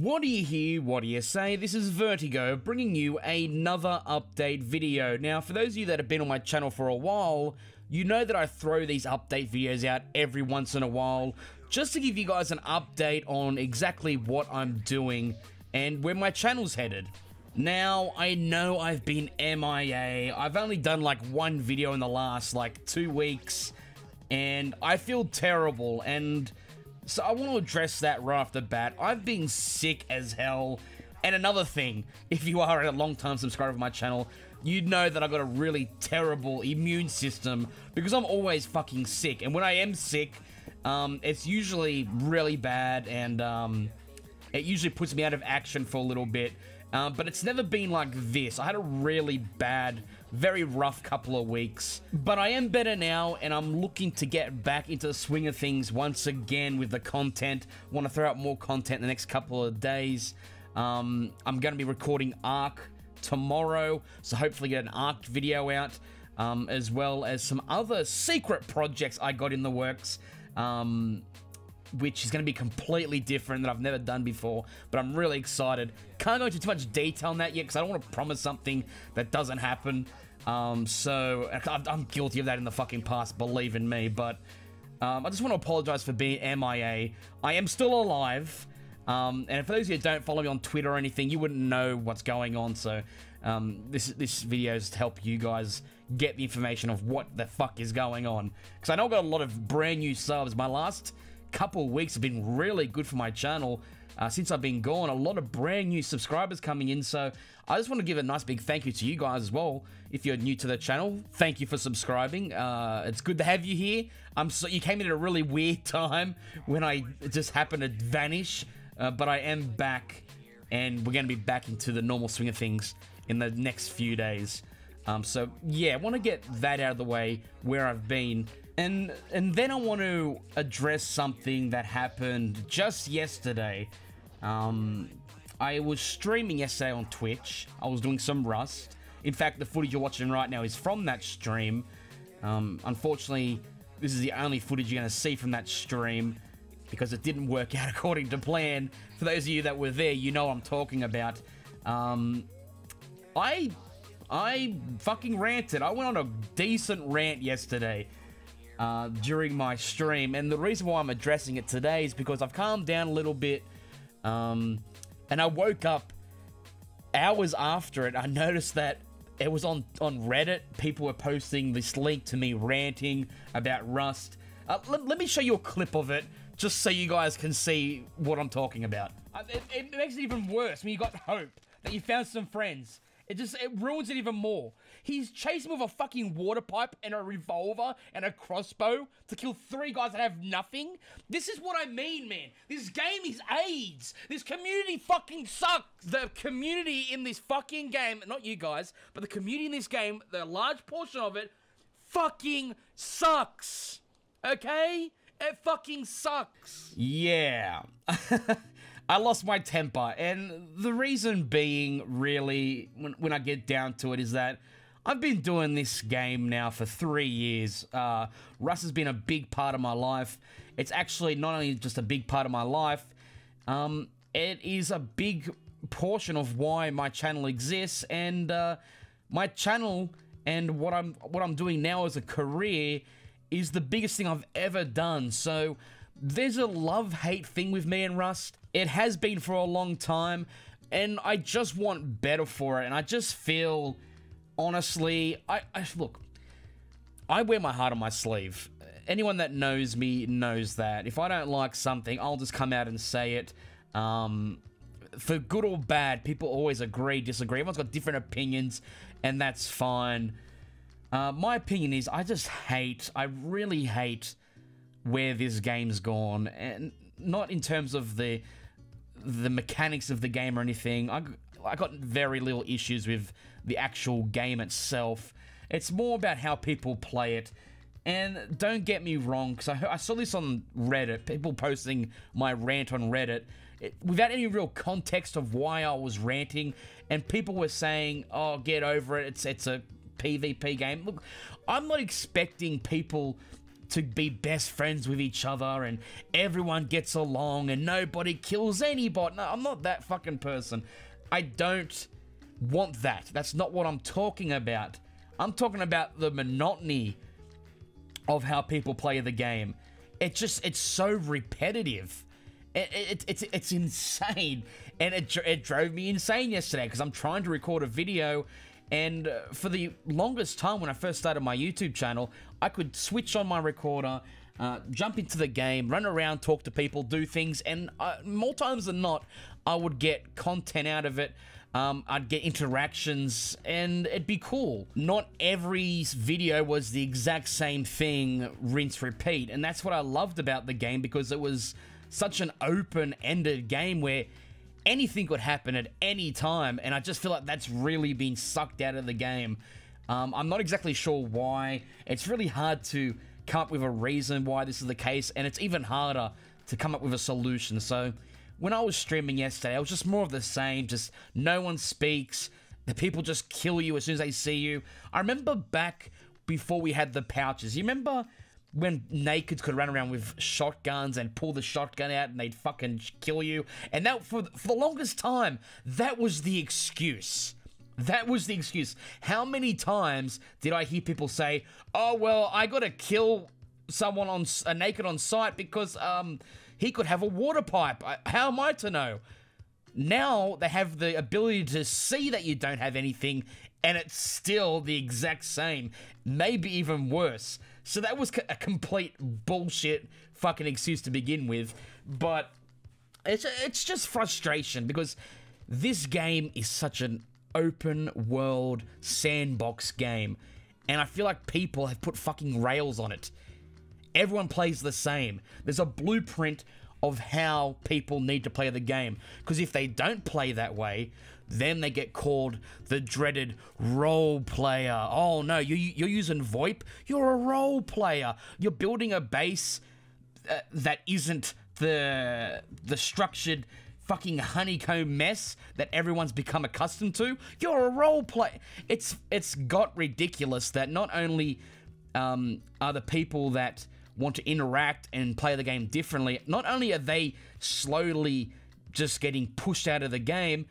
What do you hear? What do you say? This is VERTiiGO bringing you another update video. Now, for those of you that have been on my channel for a while, you know that I throw these update videos out every once in a while just to give you guys an update on exactly what I'm doing and where my channel's headed. Now, I know I've been MIA. I've only done like one video in the last like 2 weeks, and I feel terrible, and so I want to address that right off the bat. I've been sick as hell. And another thing, if you are a long-time subscriber of my channel, you know that I've got a really terrible immune system because I'm always fucking sick. And when I am sick, it's usually really bad, and it usually puts me out of action for a little bit. But it's never been like this. I had a really bad, very rough couple of weeks. But I am better now, and I'm looking to get back into the swing of things once again with the content. I want to throw out more content in the next couple of days. I'm going to be recording Ark tomorrow, so hopefully get an Ark video out, as well as some other secret projects I got in the works. Which is going to be completely different that I've never done before, but I'm really excited. Can't go into too much detail on that yet because I don't want to promise something that doesn't happen. So I'm guilty of that in the fucking past, believe in me. But I just want to apologize for being MIA. I am still alive, and for those of you who don't follow me on Twitter or anything, you wouldn't know what's going on. So this video is to help you guys get the information of what the fuck is going on, because I know I've got a lot of brand new subs. My last couple of weeks have been really good for my channel. Since I've been gone, a lot of brand new subscribers coming in, so I just want to give a nice big thank you to you guys as well. If you're new to the channel, thank you for subscribing. It's good to have you here. You came in at a really weird time when I just happened to vanish, but I am back, and we're going to be back into the normal swing of things in the next few days. So yeah, I want to get that out of the way, where I've been. And then I want to address something that happened just yesterday. I was streaming yesterday on Twitch. I was doing some Rust. In fact, the footage you're watching right now is from that stream. Unfortunately, this is the only footage you're going to see from that stream because it didn't work out according to plan. For those of you that were there, you know what I'm talking about. I fucking ranted. I went on a decent rant yesterday during my stream, and the reason why I'm addressing it today is because I've calmed down a little bit, and I woke up hours after it. I noticed that it was on Reddit. People were posting this link to me ranting about Rust. Let me show you a clip of it just so you guys can see what I'm talking about. It makes it even worse when you got hope that you found some friends. It ruins it even more. He's chasing with a fucking water pipe and a revolver and a crossbow to kill 3 guys that have nothing. This is what I mean, man. This game is AIDS. This community fucking sucks. The community in this fucking game, not you guys, but the community in this game, the large portion of it, fucking sucks. Okay? It fucking sucks. Yeah. I lost my temper, and the reason being, really, when I get down to it, is that I've been doing this game now for 3 years. Rust has been a big part of my life. It's actually not only just a big part of my life, it is a big portion of why my channel exists, and my channel and what I'm doing now as a career is the biggest thing I've ever done. So there's a love-hate thing with me and Rust. It has been for a long time, and I just want better for it. And I just feel, honestly, look, I wear my heart on my sleeve. Anyone that knows me knows that. If I don't like something, I'll just come out and say it. For good or bad, people always agree, disagree. Everyone's got different opinions, and that's fine. My opinion is I really hate where this game's gone, and not in terms of the mechanics of the game or anything. I got very little issues with the actual game itself. It's more about how people play it. And don't get me wrong, because I saw this on Reddit, people posting my rant on Reddit without any real context of why I was ranting, and people were saying, oh, get over it, it's a PvP game. Look, I'm not expecting people to be best friends with each other and everyone gets along and nobody kills anybody. No, I'm not that fucking person. I don't want that. That's not what I'm talking about. I'm talking about the monotony of how people play the game. It's so repetitive. It's insane, and it drove me insane yesterday because I'm trying to record a video, and for the longest time when I first started my YouTube channel, I could switch on my recorder, jump into the game, run around, talk to people, do things, and more times than not, I would get content out of it. I'd get interactions, and it'd be cool. Not every video was the exact same thing, rinse, repeat, and that's what I loved about the game, because it was such an open-ended game where anything could happen at any time, and I just feel like that's really been sucked out of the game. I'm not exactly sure why. It's really hard to come up with a reason why this is the case, and it's even harder to come up with a solution. So when I was streaming yesterday, it was just more of the same. Just no one speaks. The people just kill you as soon as they see you. I remember back before we had the pouches. You remember when nakeds could run around with shotguns and pull the shotgun out and they'd fucking kill you? And that, for the longest time, that was the excuse. That was the excuse. How many times did I hear people say, oh, well, I gotta kill someone on naked on sight because, he could have a water pipe. How am I to know? Now they have the ability to see that you don't have anything, and it's still the exact same, maybe even worse. So that was a complete bullshit fucking excuse to begin with. But it's just frustration, because this game is such an open world sandbox game, and I feel like people have put fucking rails on it. Everyone plays the same. There's a blueprint of how people need to play the game. Because if they don't play that way, then they get called the dreaded role player. Oh no, you're using VoIP? You're a role player. You're building a base that isn't the structured fucking honeycomb mess that everyone's become accustomed to. You're a role player. It's got ridiculous that not only are the people that want to interact and play the game differently, not only are they slowly just getting pushed out of the game,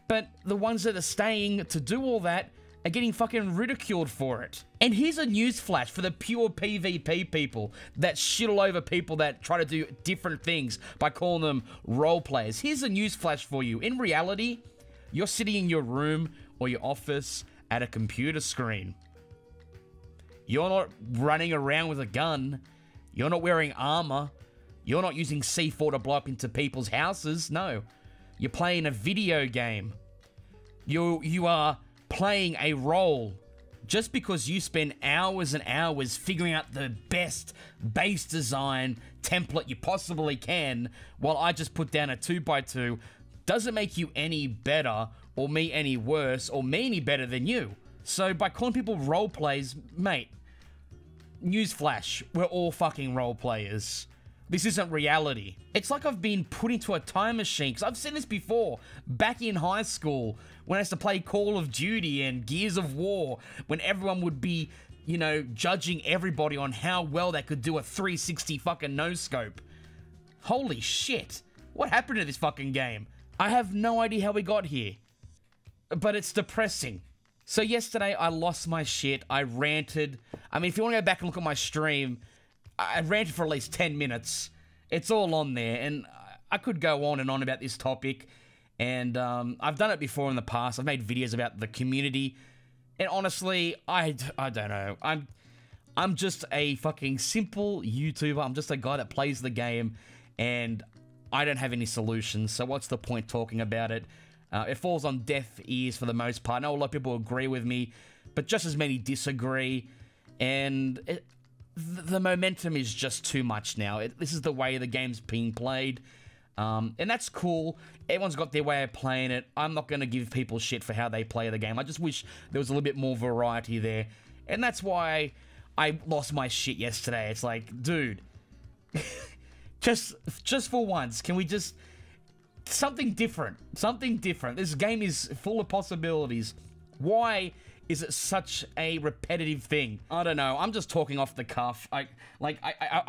but the ones that are staying to do all that are getting fucking ridiculed for it. And here's a newsflash for the pure PvP people that shit all over people that try to do different things by calling them role players. Here's a newsflash for you. In reality, you're sitting in your room or your office at a computer screen. You're not running around with a gun. You're not wearing armor. You're not using C4 to blow up into people's houses. No. You're playing a video game. You are playing a role. Just because you spend hours and hours figuring out the best base design template you possibly can, while I just put down a 2x2, doesn't make you any better, or me any worse, or me any better than you. So by calling people role players, mate, newsflash, we're all fucking role players. This isn't reality. It's like I've been put into a time machine, because I've seen this before. Back in high school, when I used to play Call of Duty and Gears of War, when everyone would be, you know, judging everybody on how well they could do a 360 fucking no-scope. Holy shit. What happened to this fucking game? I have no idea how we got here. But it's depressing. So yesterday, I lost my shit. I ranted. I mean, if you want to go back and look at my stream, I ranted for at least 10 minutes. It's all on there, and I could go on and on about this topic. And I've done it before in the past. I've made videos about the community. And honestly, I don't know. I'm just a fucking simple YouTuber. I'm just a guy that plays the game, and I don't have any solutions. So what's the point talking about it? It falls on deaf ears for the most part. I know a lot of people agree with me, but just as many disagree. And the momentum is just too much now. This is the way the game's being played. And that's cool. Everyone's got their way of playing it. I'm not going to give people shit for how they play the game. I just wish there was a little bit more variety there. And that's why I lost my shit yesterday. It's like, dude, just for once, can we just... Something different. Something different. This game is full of possibilities. Why is it such a repetitive thing? I don't know. I'm just talking off the cuff. I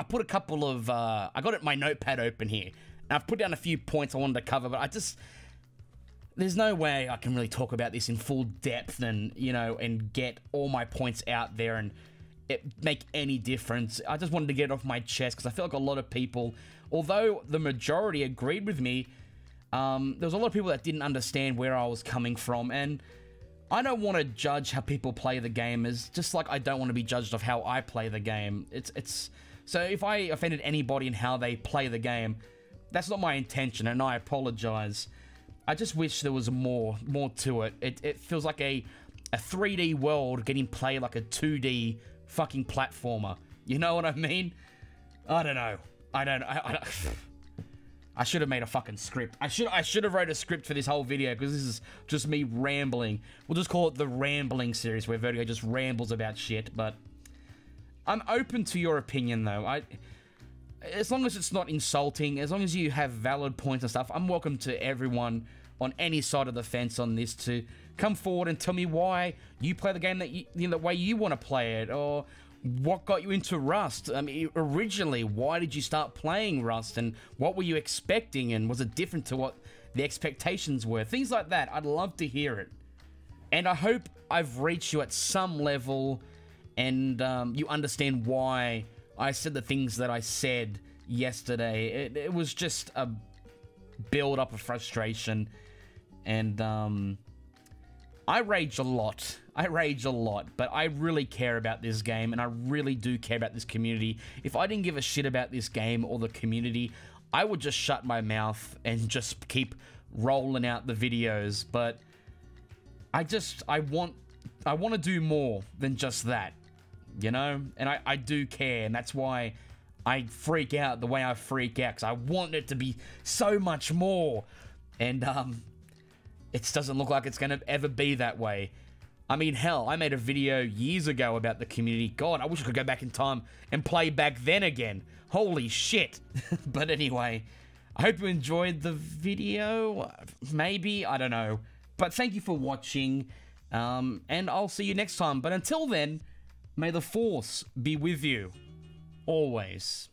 put a couple of, I got my notepad open here. And I've put down a few points I wanted to cover, but there's no way I can really talk about this in full depth and, you know, and get all my points out there and make any difference. I just wanted to get it off my chest because I feel like a lot of people, although the majority agreed with me, there was a lot of people that didn't understand where I was coming from, and I don't want to judge how people play the game as just like I don't want to be judged of how I play the game. So if I offended anybody in how they play the game, that's not my intention, and I apologize. I just wish there was more to it. It feels like a 3D world getting played like a 2D fucking platformer. You know what I mean? I don't know. I should have made a fucking script. I should have wrote a script for this whole video because this is just me rambling. We'll just call it the rambling series where VERTiiGO just rambles about shit. But I'm open to your opinion though. As long as it's not insulting, as long as you have valid points and stuff, I'm welcome to everyone on any side of the fence on this to come forward and tell me why you play the game that the way you want to play it, or what got you into Rust. I mean, originally, why did you start playing Rust, and what were you expecting, and was it different to what the expectations were? Things like that. I'd love to hear it. And I hope I've reached you at some level, and you understand why I said the things that I said yesterday. It was just a build-up of frustration, and I rage a lot. But I really care about this game, and I really do care about this community. If I didn't give a shit about this game or the community, I would just shut my mouth and just keep rolling out the videos. But I want to do more than just that, you know? And I do care, and that's why I freak out the way I freak out, because I want it to be so much more. And it doesn't look like it's going to ever be that way. I mean, hell, I made a video years ago about the community. God, I wish I could go back in time and play back then again. Holy shit. But anyway, I hope you enjoyed the video. Maybe, I don't know. But thank you for watching, and I'll see you next time. But until then, may the Force be with you. Always.